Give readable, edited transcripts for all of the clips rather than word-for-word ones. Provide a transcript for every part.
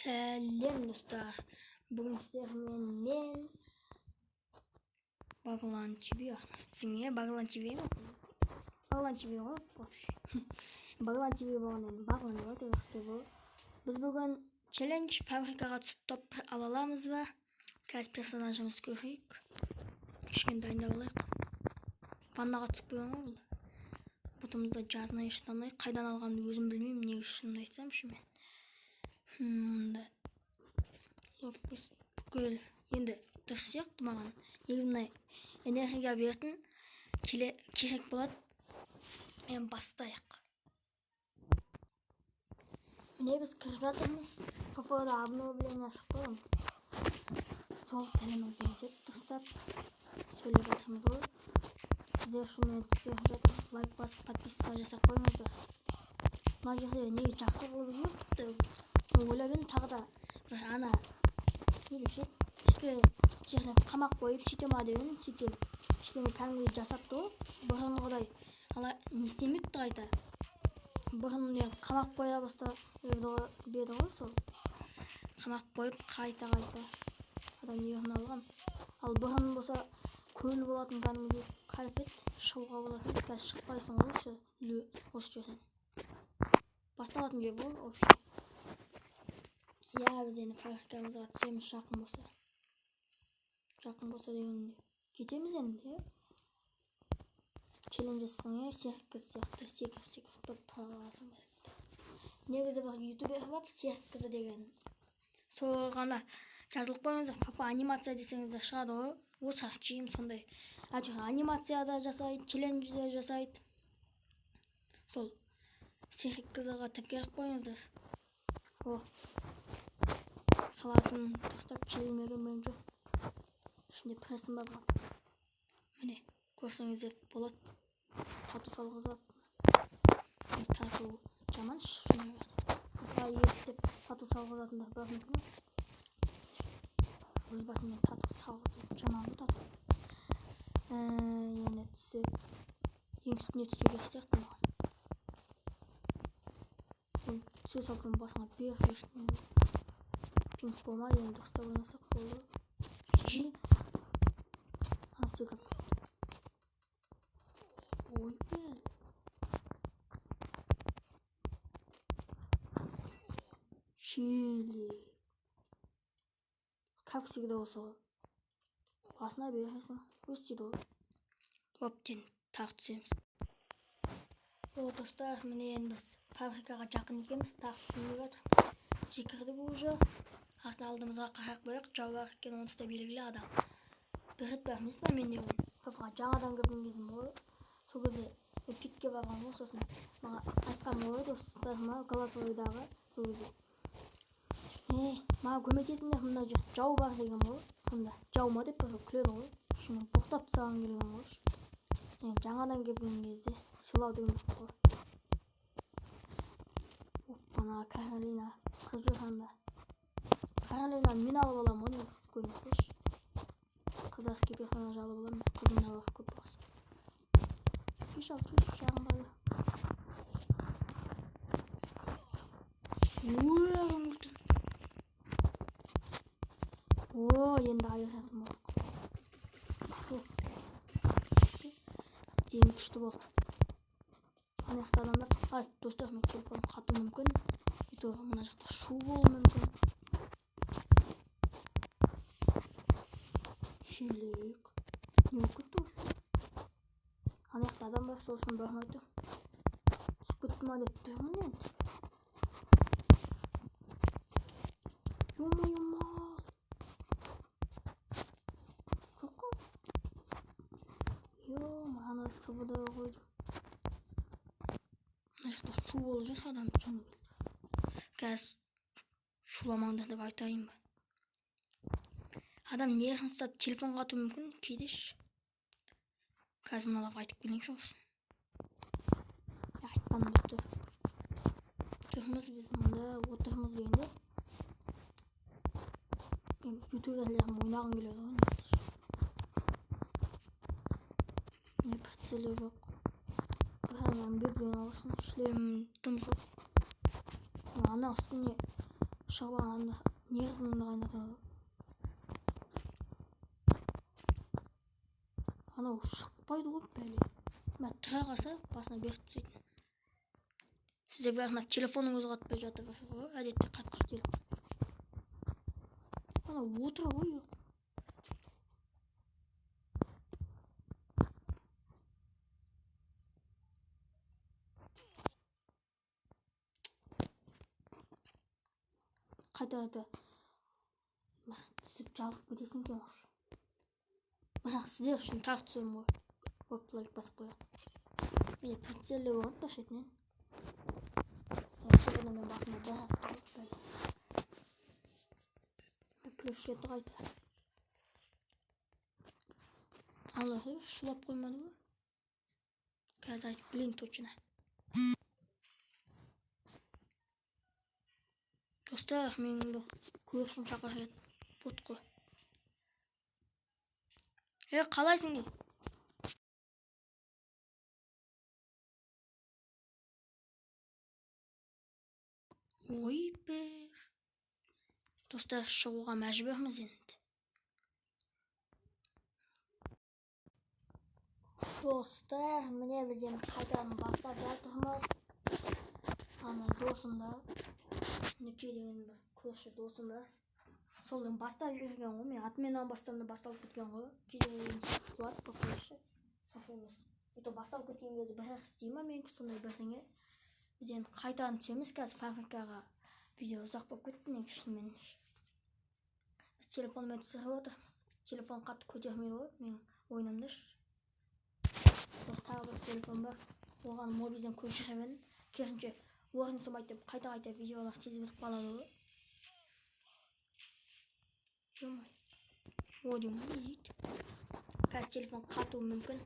Сәлем достар. Бүгін сіздермен мен Бағлан ТВ сізге Бағлан ТВ емес. Бағлан ТВ ғой. Бағлан ТВ болғаннан Бағлан деп айтып Біз бүгін челлендж фабрикаға түсіп топ ала аламыз ба? Қазір персонажымыз көрейік. Кішкене дайындап алайық. Ваннаға түсіп қойған ғой. Бұтымызда жазына ештеңе қайдан алғанымды өзім білмеймін. Негізі шынымды айтсам мен. Бүкіл енді дұрыс сияқты маған. Негізі мына энергия беретін керек болады. Мен бастайық. Міне біз кіріп жатырмыз. ФФ-да обновление шықты. Сол тілімізді есеп дұрыстап сөйлеп жатырмыз ғой. Сіздер үшін мен түсіріп жатырмыз. Лайк басып подписка жасап қойыңыздар. Мына жерде неге жақсы болып жүрді? Ойлап едім тағы да бір ана жеріне қамақ қойып сөйте ма деп едім. Сөйтсе кішкене кәдімгідей жасапты ғой. Бұрынғыдай не істемепті қайта. Бұрын қамақ қоя беді ғой сол. Қамақ қойып қайта адам ерін алған. Ал бұрын болса көл болатын кәдімгідей кайф ет, шығуға болатын. Қазір шықпайсың ғой осы жерден. Басталатын жер ғой вообще. Біз енді фабрикамызға түсеміз жақын болса. Жақын болса дегенде кетеміз енді. Челлендж жасасаң Серік қыз сияқты секіріп топ аласың ба. Негізі бір ютубер бар, Серік қызы деген. Сол ғана жазылып қойыңыздар. Папа анимация десеңіздер шығады ғой. Осы ақчиым сондай. Анимация да жасайды, челлендж де жасайды. Сол Серік қызыға тіркеліп қойыңыздар. Қалатын достап келмеген мен жоқ. Şimdi пресім бар. Міне, көрсеңіздер болады. Тату салғызып. Тату жаман шыны бар. Қызға еттеп тату салғызатындар бар мүмкін. Өз басымен тату салғызып жаман ғой тату. Енді түсіп, ең үстіне түсу керек сияқты маған. Түсу салпын басыңа беріп ештеңе. Пинг болмайды, енді дұрыстап ойнасақ болды. Секіріп ой бәл. Шили. Как всегда осы ғой. Басына бересің. Өстейді ғой. Оптен тағы түсеміз. Достар, міне енді біз фабрикаға жақын екенбіз. Тағы түсініп жатырмыз. Секірдік уже. Алдымызға қарап қояйық. Жау бар екен, онысы да белгілі адам. Bir rет бар емес па менде ғой. Папаға жаңадан кірген кезім ғой. Сол кезде пикке барған ғой. Сосын маған айтқан ғой достарыма голосовойдағы сол кезде. Маған көмектесіңдер, мына жерде жау бар деген ғой. Сонда жау ма деп бір күледі ғой. Шынымен боқтап тастаған келген ғой. Жаңадан кірген кезде сыйлау деген ғой. Ана Каролина қыз жүргенде. Каролинаны мен алып аламын ғой, сіз көрмесеш. Қыздарский персонаж алып аламын. Қызымда бар көп болсын. Шеш ал, жағын бай. Өңірдім. Енді айыратым болды. Ең күшті болды. Анаяқта адамдар. Достар, мен телефон қату мүмкін. Мына жақта шу болу мүмкін. Шелек. Не өкітті өші. Анаяқта адам бар, сол үшін бармай тұр. Түсіп кетті ма деп тұрмын енді. Йома. Жоқ қой. Ана сыбыда қойды. Мына жақта шу болып жатыр адам үшін. Қазір шуламаңдар деп айтайын ба. Адам нервін ұстап телефон қату мүмкін, кейдеш. Қазір мыналарға айтып келейінші осыны. Айтпаным достар. Тұрмыз біз мұнда, отырмыз дегенде. Мен ютуберлерім ойнағым келеді ғой. Не прицелі жоқ. Бәрінен берген олсын, шлем тым жоқ. Ана үстіне шабағанда негізінде қайнатады. Анау шықпайды ғой бәле. Мына тұра қалса басына беріп түсетін. Сізде бірақ телефоныңыз қатпай жатыр ғой, әдетте қатқыш телефон. Анау отыр ғой. Қайта түсіп жалғып кетесің екен ғой. Бірақ сіздер үшін тағы түсемін ғой. Оп, лайк басып қояйық. Міне прицелде болады да шетінен. Сегодня мен басыма бәрі тұрып. Плюс 7 қайта. Аллахы шулап қоймады ғой. Қазір айтып білейін точно. Достар, менің бұл көршім шақырады. Бот қой. Қалайсың не? Ой бе. Достар, шығуға мәжбүрміз енді. Достар, міне біз енді қайтадан бастап жатырмыз. Ана досым да, Нүке деген бір көрші досым да. Солдан бастап жүрген ғой, мен атменнен бастағанда басталып кеткен ғой. Кейде қуат бұл көрші. Софеміз. Это басталып кеткен кезде бір істей ма менікі сондай бірдеңе. Біз енді қайтадан түсеміз қазір фабрикаға. Видео ұзақ болып кетті неге шынымен. Біз телефонмен түсіріп отырмыз. Телефон қатты көтермейді ғой менің ойынымды. Тағы бір телефон бар. Оған мобилден көшіріп едім. Керісінше орын сомайды деп қайта видеолар тез бітіп қалады ғой. Ойдың не дейді? Қазір телефон қатуы мүмкін.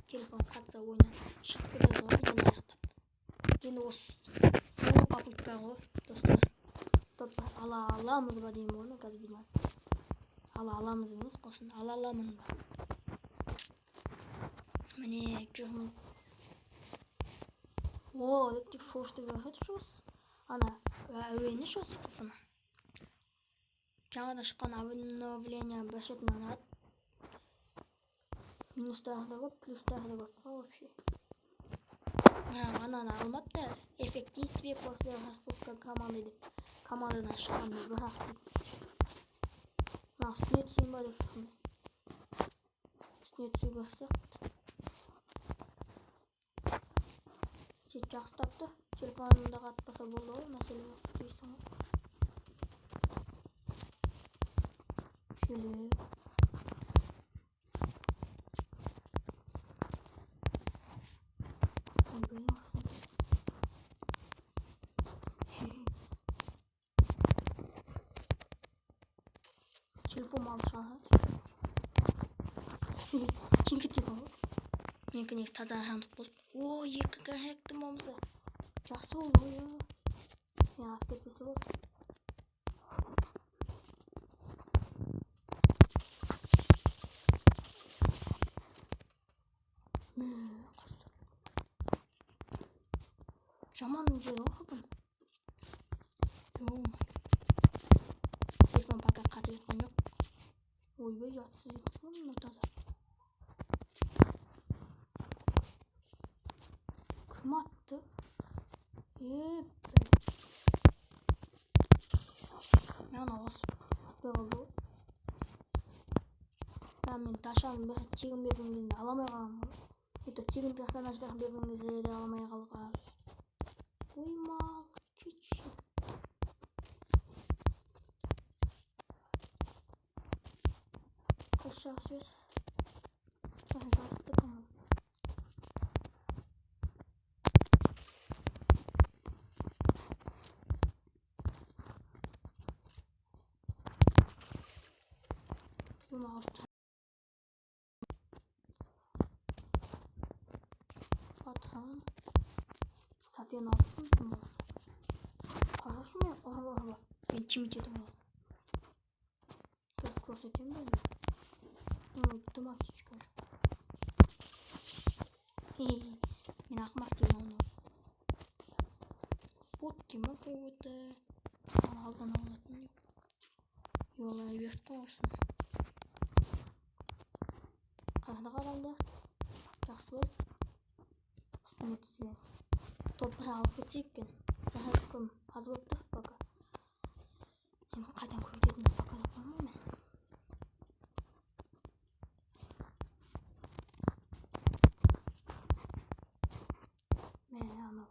Телефон қатса ойнан шығып кетеді ғой, енді аяқтап. Енді осы соңғы попытка ғой, достар. Ала аламыз ба деймін ғой мен қазір видео. Ала аламыз емес қосын, ала аламын ба. Міне жүрміз. О, деп шошты береді шос. Ана әуені шос қосын. Жаңада шыққан обновление бір шетін анады. Минустары да көп, плюстары да көп қой вообще. Ананы алмапты әлі. Эффект действия после распуска команды деп. Командадан шыққанда бір ақ дейді. Үстіне түсейін ба деп шыққанда. Үстіне түсу көрсек. Сет жақсы тапты. Телефонымда қатпаса болды ғой, мәселе жоқ дейсің ғой. Şöyle. Телефон алышаны. Kim кеткенсің ғой? Менікі негізі таза хандық болды. О, 2 хектім болмаса. Жақсы болды ғой. Мен атып кетпесе болды. Жаман жер ғой бұл. Телефон пока қатып жатқан жоқ. Ойбай, жатсыз еткен мына таза. Кім атты? Мен ауысып болды. Мен ташаның бәрі тегін берген кезде аламай қалғам ғой. Это тегін персонаждарын берген кезде де аламай қалғам. Оймал, кетші. Қошақ сөз. Жасты қамын. Bunu alıştır. Atın. Safiye'nin altın mı olsa? Karışım ya. Aha. Ben kim içedim o? Göz көрсетем böyle. Otomatik çıkar. Мен ақымақ деймін оны. Бот деймін қойды. Алдын Yola bir olsun. Kahda kalandı. Жақсы бол. Üstüne tüzüyen. Toprağı alıp geçekken. Zahir kım az болып тұр baka. Hem қайдан көбітетін бaka да қоймай мен. Мен анау.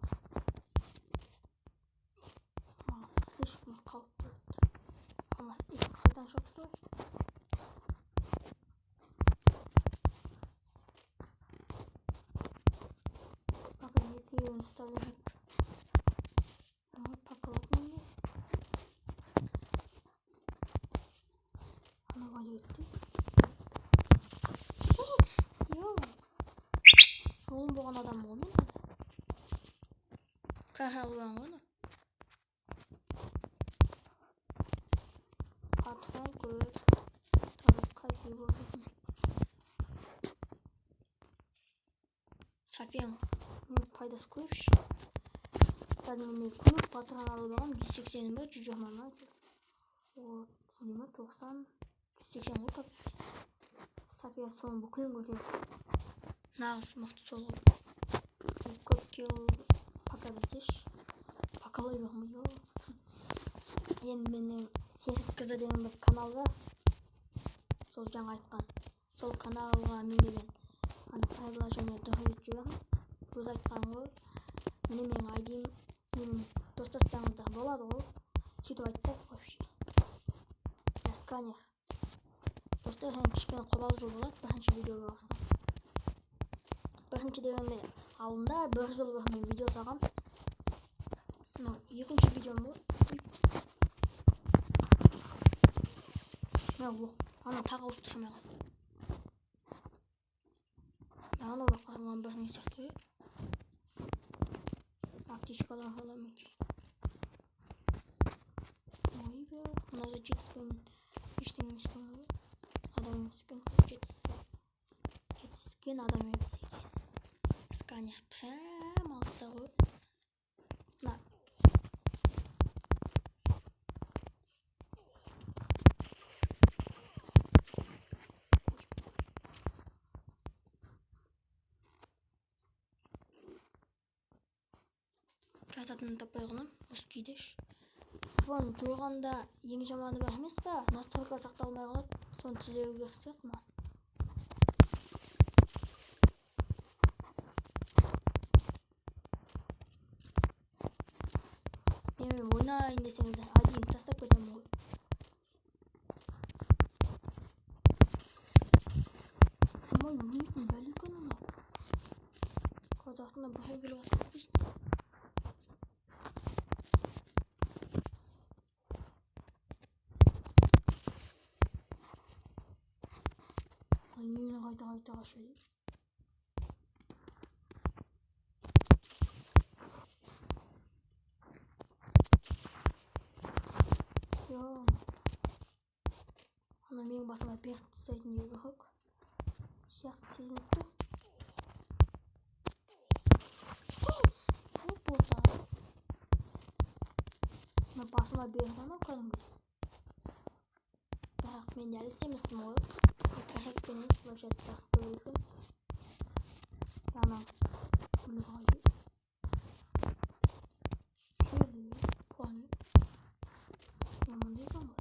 Слишком қауіпті өтті. Хамас ит қайдан шықты. Екеуін ұстап жүрек. Пакалап менде. Анауға жетті. Жолым болған адам ғой мен. Қағалуан ғана. Патрон көп. Тарап қайты болдым. Софияның пайдасы көп. Қазір мен көп патрон алып алғам. 180 ба, 120 ба. Вот, 90, 180 ғой патрон. София соның бүкілін көтерді. Нағыз мықты сол ғой. Көп кел пака бітеш. Пакалай бақым йо. Енді менің Серік қызы деген бір канал бар. Сол жаңа айтқан. Сол каналға менеген предложение дұрып жүремін. Өз айтқан ғой. Міне менің айдим. Менің достастарыңызда болады ғой. Сөйтіп айтты вообще. Сканер. Достар, hem кішкене қобал жол болады. Бірінші видеоға барсам. Бірінші дегенде алдында бір жыл бұрын мен видео салғам. Екінші видеом ғой. Ана тағы ауыстырмай қалды. Ана да қарман бір не сияқты ғой. Аптечкадан аламын екен. Ой бе, мына да жетіспен ештеңе емес қой ғой. Адам емес екен, жетіскен адам емес екен. Сканер прям алыста ғой. Мына жататынын таппай қалам, осы күйдеш. Телефон жойғанда ең жаманы бар емес па? Настройка сақталмай қалады. Соны түзеу керек сияқты маған. Мен ойнайын десеңіздер, один тастап кетемін ғой. Ой, өлетін бәле екен анау. Қазақтың бәрі келіп жатыр біз. Нені қайта қашайды. Ана менің басыма беріп тастайтын егі жоқ. Сияқты сезініп тұр. Оп болса. Ана басыма берді ана кәдімгі. Бірақ мен әлі істеместім ғой. Gerçekten hiç başlatacak böylesi. Yana kulüp aldı. Şöyle puanı. Yaman değil ama.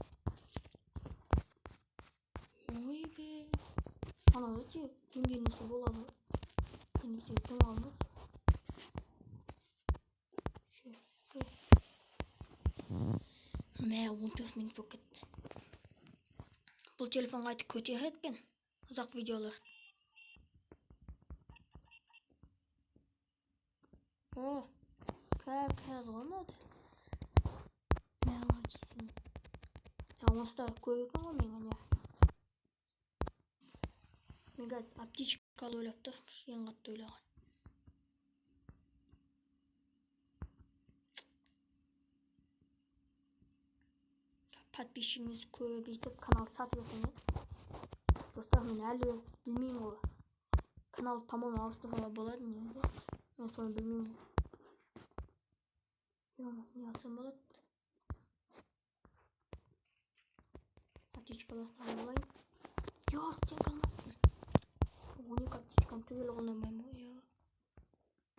Oy be. Ana da ki kim nasıl bulalım. Benim sevdim aldı. Şöyle. Mẹ 14 minut vakit. Бұл телефон қайтып көтереді екен. Ұзақ видеолар. О, кәз ғанады. Мәға дейсің. Онсыда көп екен ғой мен ғана. Мен қазір аптечкалы ойлап тұрмын. Ең қатты ойлаған. Подписчигіңіз көбейтіп каналды сатып берсең. Достар, мен әлі білмеймін ғой. Каналды по-моему ауыстыруға болады негізі. Мен соны білмеймін ғой. Не алсам болады? Allah'tan olay. Ya sen kalmadın. 12 aптечкам түгел қолданбаймын ғой. Ya.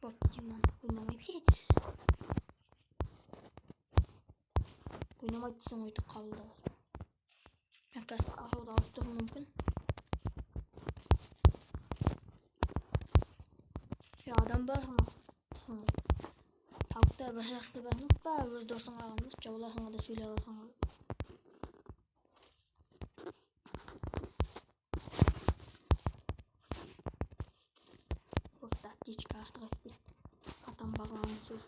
Бот деймін. Ойнамай. Ойнамайды десең өйтіп қабылдап ал. Мен қазір ақылды алып тұруым мүмкін. Ya adam бар ма? Тауықта бір жақсы бармыз ба? Өз досыңа қалмыз. Жауларыңа да сөйлей аласың ғой. Бопта аптечка артық етпейді. Атам бағланның сөз.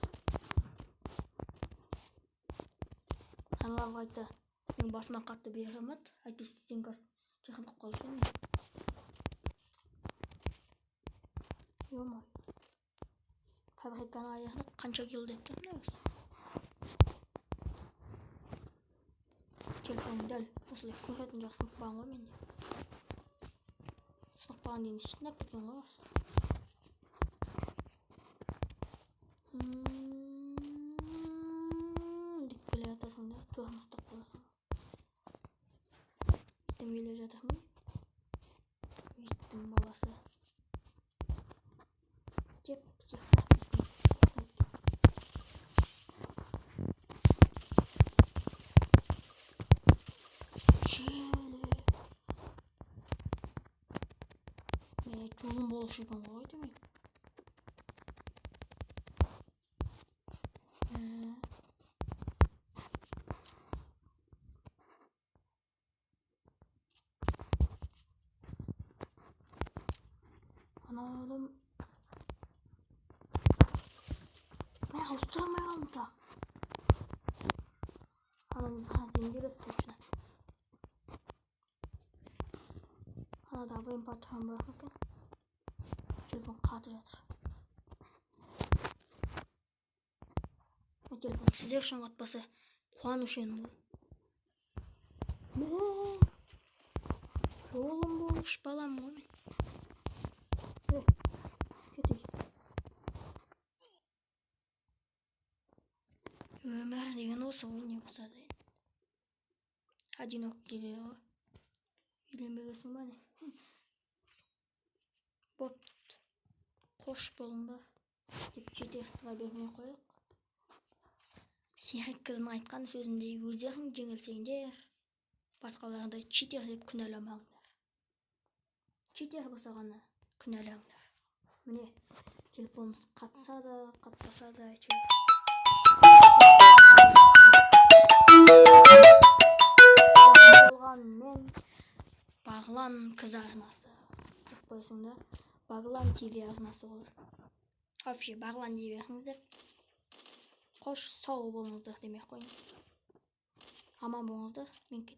Аналарға айта. Мен басыма қатты беремет. Әйтпесе сен қазір жақындық қалшы не? Йома. Фабриканы аяқтап қанша кило депті міне өзі. Телефоным дәл осылай көретін жақсы сынықпаған ғой менде. Сынықпаған дейін ішініп кеткен ғой осы. Деп келе жатасың да туағын ұстап қаласың. Итім келе жатыр ма? Иттің баласы. Деп сияқты. Жолым болушы екен ғой демей. Ана адам мен ұстамай қалдым та. Ана бензин береді точно. Анада абайым патрон бар екен. Телефон қатып жатыр. Телефон сіздер үшін қатпаса қуанушы едім ғой. Жолым болғыш балам ғой мен. Кетейік. Өмір деген осы ғой не болса да. Одинок келеді ғой. Үйленбегесің ба не? Бопты. Қош болыңдар деп жетерістіға бермей қойық. Серік қыздың айтқан сөзіндей өздерің жеңілсеңдер, басқаларды читер деп күнәламаңдар. Читер болса ғана күнәлаңдар. Міне, телефонымыз қатса да, қатпаса да әйтеуір. Болған мен Бағлан қыз арнасы. Деп қойсың да, Бағлан ТВ арнасы ғой. Вообще Бағлан дей беріңіздер. Қош сау болыңыздар демей қойын. Аман болыңыздар. Мен кет.